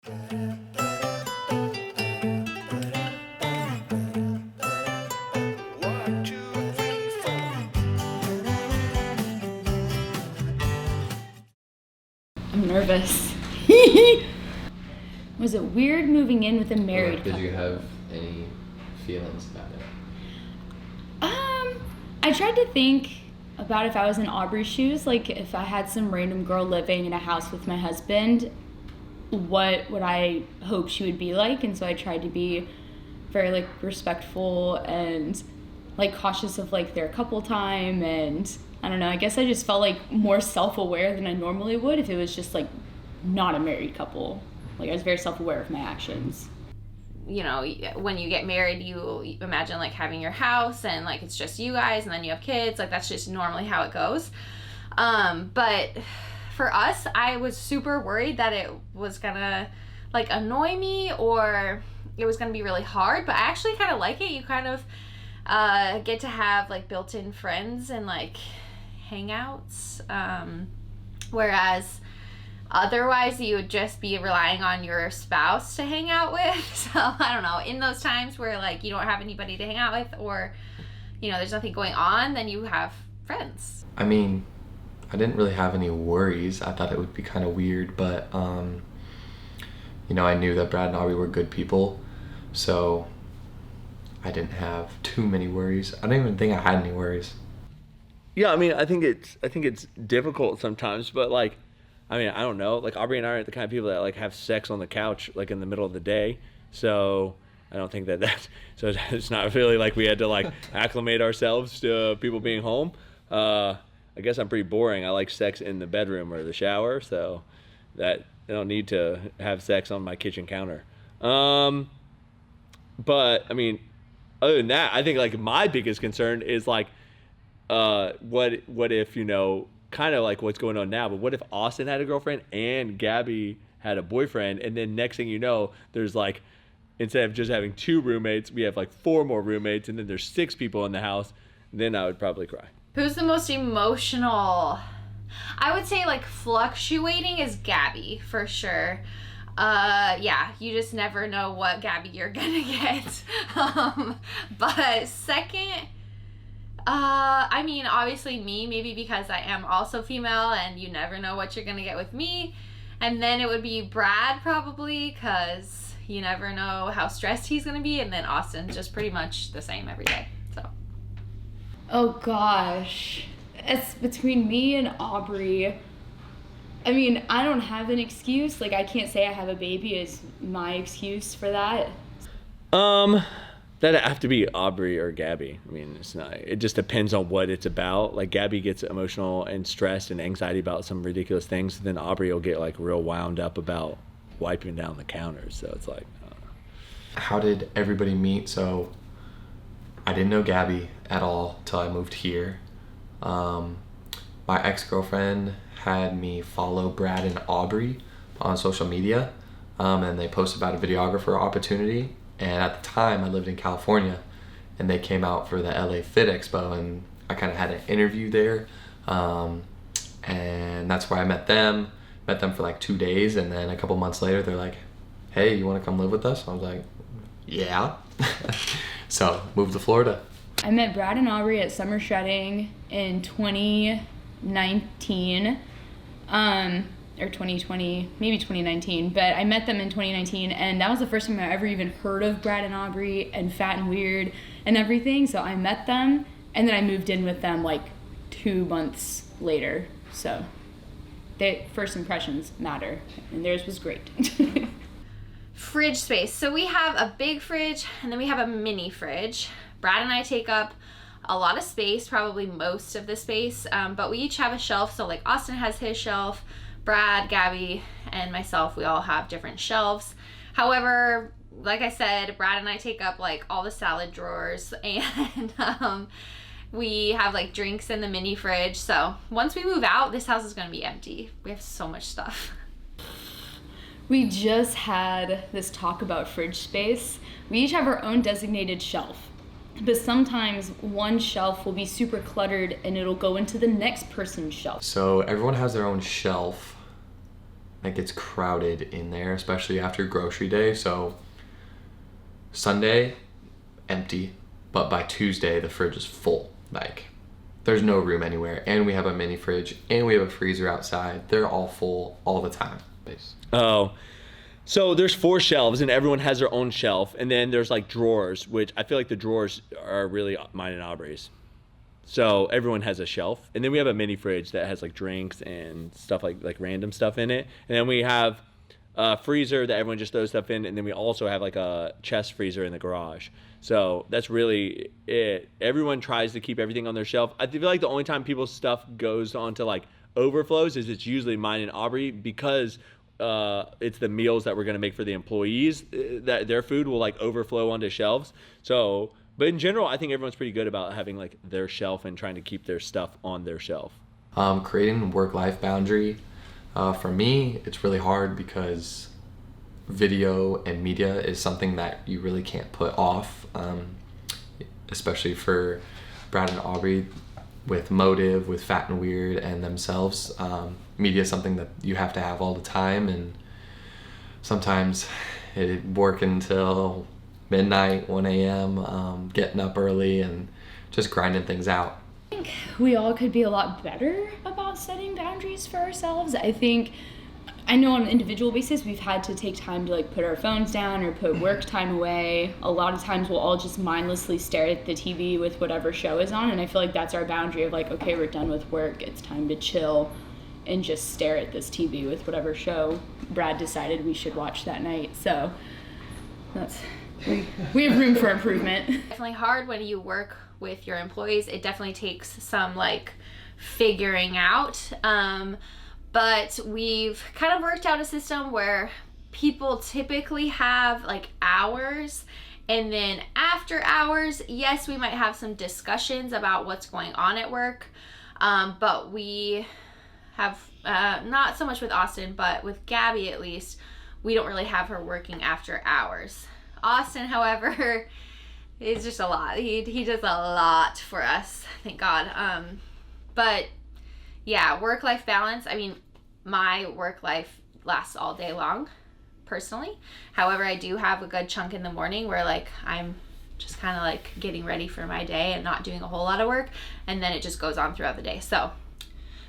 I'm nervous. Was it weird moving in with a married couple? Did you have any feelings about it? I tried to think about if I was in Aubree's shoes, like if I had some random girl living in a house with my husband, what would I hope she would be like? And so I tried to be very like respectful and like cautious of like their couple time, and I don't know, I guess I just felt like more self-aware than I normally would if it was just like not a married couple. Like I was very self-aware of my actions. You know, when you get married, you imagine like having your house and like it's just you guys and then you have kids. Like that's just normally how it goes. But for us, I was super worried that it was gonna like annoy me or it was gonna be really hard. But I actually kind of like it. You kind of get to have like built-in friends and like hangouts. Whereas otherwise, you would just be relying on your spouse to hang out with. So, I don't know, in those times where, like, you don't have anybody to hang out with or, you know, there's nothing going on, then you have friends. I mean, I didn't really have any worries. I thought it would be kind of weird, but, you know, I knew that Brad and Aubrie were good people, so I didn't have too many worries. I don't even think I had any worries. Yeah, I mean, I think it's difficult sometimes, but, like, I mean, I don't know. Like, Aubrie and I aren't the kind of people that, like, have sex on the couch, like, in the middle of the day. So I don't think that's... So it's not really like we had to, like, acclimate ourselves to people being home. I guess I'm pretty boring. I like sex in the bedroom or the shower, so that I don't need to have sex on my kitchen counter. But, I mean, other than that, I think, like, my biggest concern is, like, what if, you know... kind of like what's going on now, but what if Austin had a girlfriend and Gabby had a boyfriend, and then next thing you know, there's like, instead of just having 2 roommates, we have like 4 more roommates, and then there's 6 people in the house, then I would probably cry. Who's the most emotional? I would say like fluctuating is Gabby for sure. Yeah, you just never know what Gabby you're gonna get. But second, I mean, obviously me, maybe because I am also female and you never know what you're going to get with me. And then it would be Brad probably because you never know how stressed he's going to be. And then Austin's just pretty much the same every day. So. Oh gosh. It's between me and Aubrie. I mean, I don't have an excuse. Like, I can't say I have a baby as my excuse for that. That'd have to be Aubrie or Gabby. I mean, it's not. It just depends on what it's about. Like, Gabby gets emotional and stressed and anxiety about some ridiculous things. Then Aubrie will get like real wound up about wiping down the counters. So it's like. How did everybody meet? So I didn't know Gabby at all till I moved here. My ex-girlfriend had me follow Brad and Aubrie on social media, and they posted about a videographer opportunity. And at the time, I lived in California, and they came out for the LA Fit Expo, and I kind of had an interview there, and that's where I met them. Met them for like 2 days, and then a couple months later, they're like, "Hey, you want to come live with us?" I was like, "Yeah." So moved to Florida. I met Brad and Aubrie at summer shredding in 2019. Or 2020, maybe 2019, but I met them in 2019, and that was the first time I ever even heard of Brad and Aubrie and Fat and Weird and everything. So I met them, and then I moved in with them like 2 months later. So first impressions matter, and theirs was great. Fridge space. So we have a big fridge, and then we have a mini fridge. Brad and I take up a lot of space, probably most of the space, but we each have a shelf. So like Austin has his shelf, Brad, Gabby, and myself, we all have different shelves. However, like I said, Brad and I take up like all the salad drawers, and we have like drinks in the mini fridge. So once we move out, this house is going to be empty. We have so much stuff. We just had this talk about fridge space. We each have our own designated shelf, but sometimes one shelf will be super cluttered and it'll go into the next person's shelf. So everyone has their own shelf, Like, it's crowded in there, especially after grocery day. So Sunday, empty, but by Tuesday the fridge is full. Like, there's no room anywhere, and we have a mini fridge, and we have a freezer outside. They're all full all the time. Oh, so there's 4 shelves, and everyone has their own shelf, and then there's like drawers, which I feel like the drawers are really mine and Aubrey's. So everyone has a shelf, and then we have a mini fridge that has like drinks and stuff like random stuff in it, and then we have a freezer that everyone just throws stuff in, and then we also have like a chest freezer in the garage. So that's really it. Everyone tries to keep everything on their shelf. I feel like the only time people's stuff goes on to like overflows is it's usually mine and Aubrey, because it's the meals that we're going to make for the employees, that their food will like overflow onto shelves. So, but in general, I think everyone's pretty good about having like their shelf and trying to keep their stuff on their shelf. Creating work-life boundary, for me, it's really hard because video and media is something that you really can't put off, especially for Brad and Aubrie with Motive, with Fat and Weird, and themselves. Media is something that you have to have all the time, and sometimes it work until midnight, 1 a.m., getting up early and just grinding things out. I think we all could be a lot better about setting boundaries for ourselves. I know on an individual basis we've had to take time to like put our phones down or put work time away. A lot of times we'll all just mindlessly stare at the TV with whatever show is on, and I feel like that's our boundary of like, okay, we're done with work, it's time to chill and just stare at this TV with whatever show Brad decided we should watch that night. So we have room for improvement. Definitely hard when you work with your employees. It definitely takes some like figuring out. But we've kind of worked out a system where people typically have like hours, and then after hours, yes, we might have some discussions about what's going on at work. But we have, not so much with Austin, but with Gabby at least, we don't really have her working after hours. Austin, however, is just a lot. He does a lot for us, thank God. But yeah, work-life balance. I mean, my work life lasts all day long, personally. However, I do have a good chunk in the morning where like I'm just kind of like getting ready for my day and not doing a whole lot of work, and then it just goes on throughout the day. So,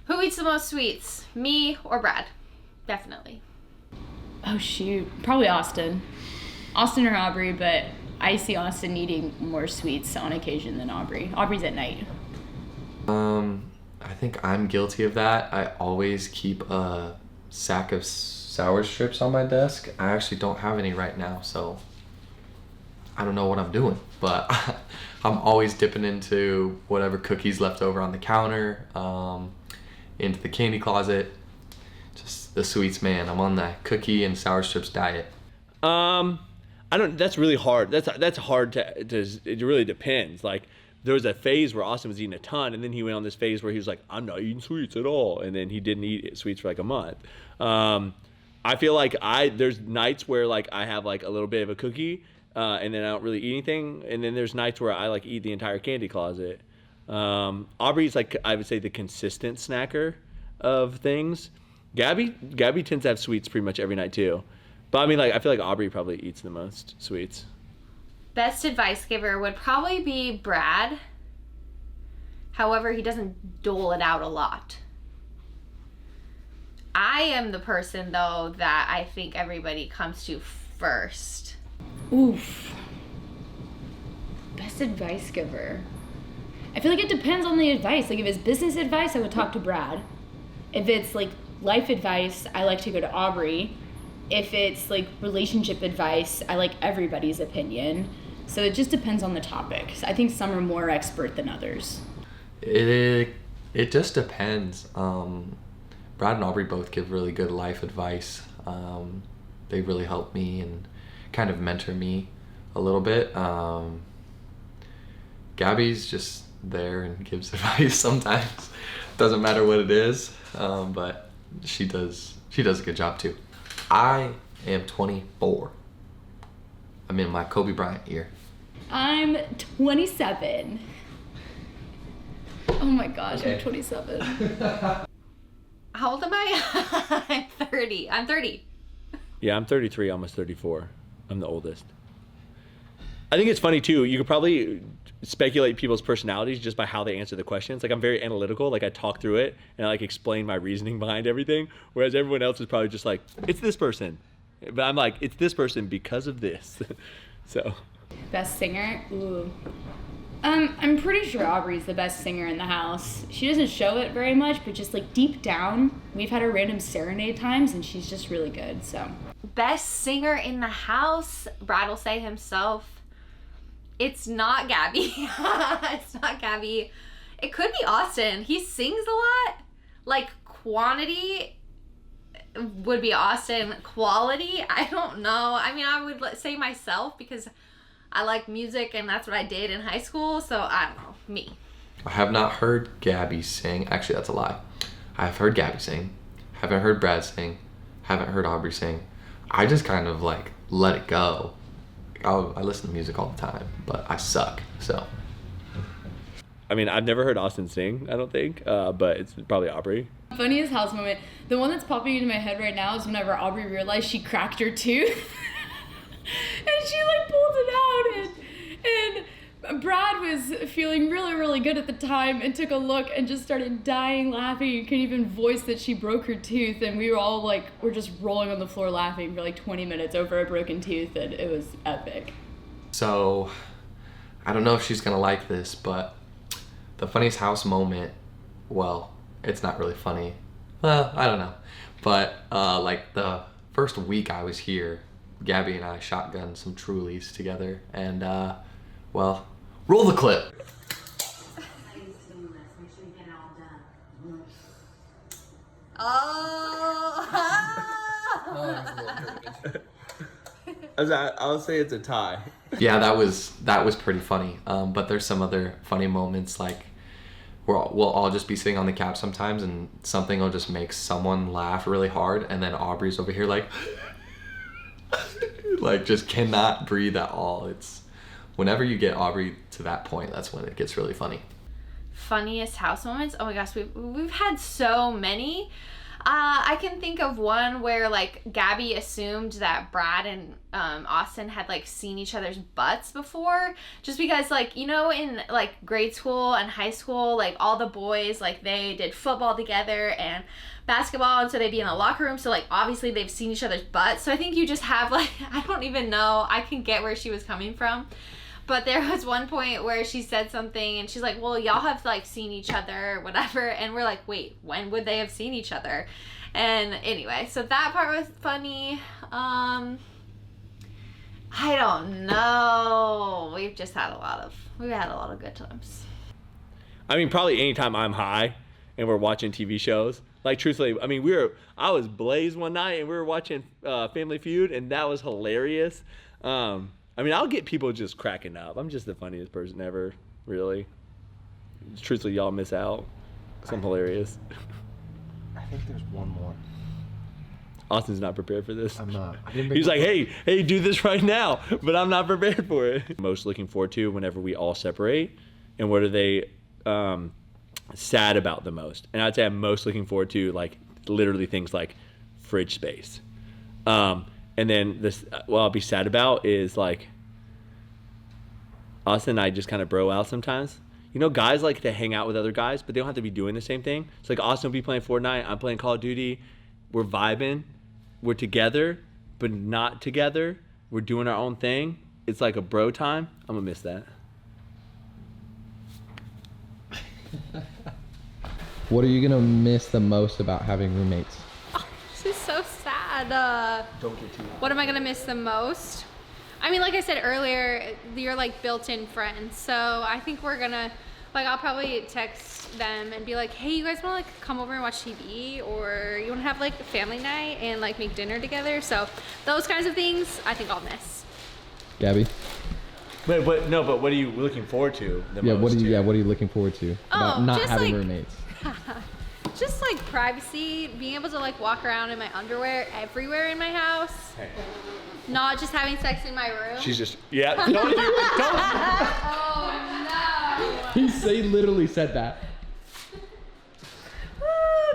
who eats the most sweets, me or Brad? Definitely. Oh shoot, probably Austin or Aubrie, but I see Austin eating more sweets on occasion than Aubrie. Aubrey's at night. I think I'm guilty of that. I always keep a sack of sour strips on my desk. I actually don't have any right now, so I don't know what I'm doing, but I'm always dipping into whatever cookies left over on the counter, into the candy closet. Just the sweets, man. I'm on that cookie and sour strips diet. That's really hard. That's hard to it really depends. Like, there was a phase where Austin was eating a ton, and then he went on this phase where he was like, I'm not eating sweets at all, and then he didn't eat sweets for like a month. I feel like there's nights where like I have like a little bit of a cookie, and then I don't really eat anything, and then there's nights where I like eat the entire candy closet. Aubree's like, I would say, the consistent snacker of things. Gabby tends to have sweets pretty much every night too, but I mean, like, I feel like Aubrie probably eats the most sweets. Best advice giver would probably be Brad. However, he doesn't dole it out a lot. I am the person, though, that I think everybody comes to first. Oof. Best advice giver. I feel like it depends on the advice. Like, if it's business advice, I would talk to Brad. If it's like life advice, I like to go to Aubrie. If it's like relationship advice, I like everybody's opinion. So it just depends on the topic. I think some are more expert than others. It just depends. Brad and Aubrie both give really good life advice. They really help me and kind of mentor me a little bit. Gabby's just there and gives advice sometimes. Doesn't matter what it is, but she does a good job too. I am 24. I'm in my Kobe Bryant year. I'm 27. Oh my gosh, Okay. I'm 27. How old am I? I'm 30. I'm 30. Yeah, I'm 33, almost 34. I'm the oldest. I think it's funny too. You could probably speculate people's personalities just by how they answer the questions. Like I'm very analytical. Like I talk through it and I like explain my reasoning behind everything. Whereas everyone else is probably just like, it's this person. But I'm like, it's this person because of this. So. Best singer? Ooh. I'm pretty sure Aubrie's the best singer in the house. She doesn't show it very much, but just like deep down, we've had our random serenade times and she's just really good, so. Best singer in the house, Brad will say himself. It's not Gabby. It's not Gabby. It could be Austin. He sings a lot. Like quantity would be Austin. Quality, I don't know. I mean, I would say myself because I like music and that's what I did in high school. So I don't know, me. I have not heard Gabby sing. Actually, that's a lie. I've heard Gabby sing. Haven't heard Brad sing. Haven't heard Aubrie sing. I just kind of like let it go. I listen to music all the time, but I suck, so. I mean, I've never heard Austin sing, I don't think, but it's probably Aubrie. Funniest house moment. The one that's popping into my head right now is whenever Aubrie realized she cracked her tooth. And she like pulled it out and Brad was feeling really, really good at the time and took a look and just started dying laughing and couldn't even voice that she broke her tooth, and we were all like, we're just rolling on the floor laughing for like 20 minutes over a broken tooth, and it was epic. So, I don't know if she's gonna like this, but the funniest house moment, well, it's not really funny. Well, I don't know. But like the first week I was here, Gabby and I shotgunned some Trulies together, and well, roll the clip. I'll say it's a tie. Yeah, that was pretty funny. But there's some other funny moments, like we'll all just be sitting on the couch sometimes, and something will just make someone laugh really hard, and then Aubrey's over here like, like just cannot breathe at all. It's whenever you get Aubrie to that point, that's when it gets really funny. Funniest house moments? Oh my gosh, we've had so many. I can think of one where like Gabby assumed that Brad and Austin had like seen each other's butts before, just because like, you know, in like grade school and high school, like all the boys, like they did football together and basketball, and so they'd be in the locker room, so like obviously they've seen each other's butts. So I think you just have like, I don't even know, I can get where she was coming from. But there was one point where she said something and she's like, well, y'all have like seen each other or whatever. And we're like, wait, when would they have seen each other? And anyway, so that part was funny. I don't know. We've had a lot of good times. I mean, probably anytime I'm high and we're watching TV shows. Like truthfully, I mean, I was blazed one night and we were watching Family Feud, and that was hilarious. I mean, I'll get people just cracking up. I'm just the funniest person ever, really. Truthfully, y'all miss out, because I'm hilarious. I think there's one more. Austin's not prepared for this. I'm not. He's like, hey, do this right now, but I'm not prepared for it. Most looking forward to whenever we all separate, and what are they sad about the most? And I'd say I'm most looking forward to like literally things like fridge space. And then what I'll be sad about is like Austin and I just kind of bro out sometimes. You know, guys like to hang out with other guys, but they don't have to be doing the same thing. So like Austin will be playing Fortnite, I'm playing Call of Duty. We're vibing. We're together, but not together. We're doing our own thing. It's like a bro time. I'm gonna miss that. What are you gonna miss the most about having roommates? This is so sad. Don't get too. What am I gonna miss the most? I mean, like I said earlier, you're like built-in friends. So I think we're gonna, like, I'll probably text them and be like, hey, you guys wanna like come over and watch TV, or you wanna have like a family night and like make dinner together? So those kinds of things I think I'll miss. Gabby? But what are you looking forward to the most? What are you looking forward to about not having roommates? Just like privacy, being able to like walk around in my underwear everywhere in my house. Hey. Not just having sex in my room. She's just, yeah. Don't. Oh no. He literally said that.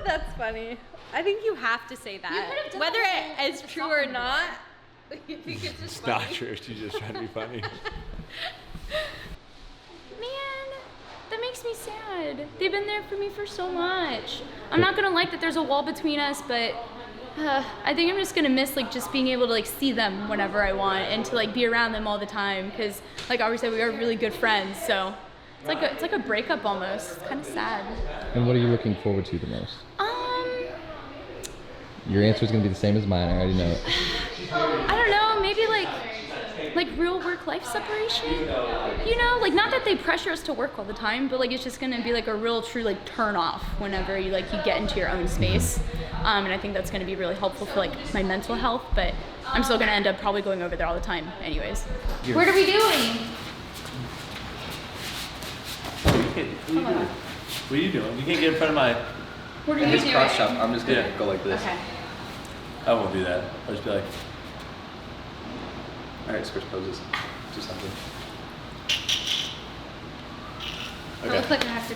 That's funny. I think you have to say could have that. done Whether that it is for true or something. not, you think it's just It's funny. not true. She's just trying to be funny. Man, that makes me sad. They've been there for me for so much. I'm not gonna like that there's a wall between us, but I think I'm just gonna miss like just being able to like see them whenever I want and to like be around them all the time. Because like Aubrie said, we are really good friends, so it's like a breakup almost. It's kind of sad. And what are you looking forward to the most? Your answer is going to be the same as mine. I already know it. I don't know, maybe like real work-life separation. You know, like not that they pressure us to work all the time, but like it's just gonna be like a real true like turn off whenever you get into your own space. And I think that's gonna be really helpful for like my mental health. But I'm still gonna end up probably going over there all the time, anyways. What are we doing? What are you doing? You can't get in front of my. What are you His doing? cross chop. I'm just gonna Yeah. go like this. Okay. I won't do that. I'll just be like. All right, switch poses. Do something. It looks like I have to.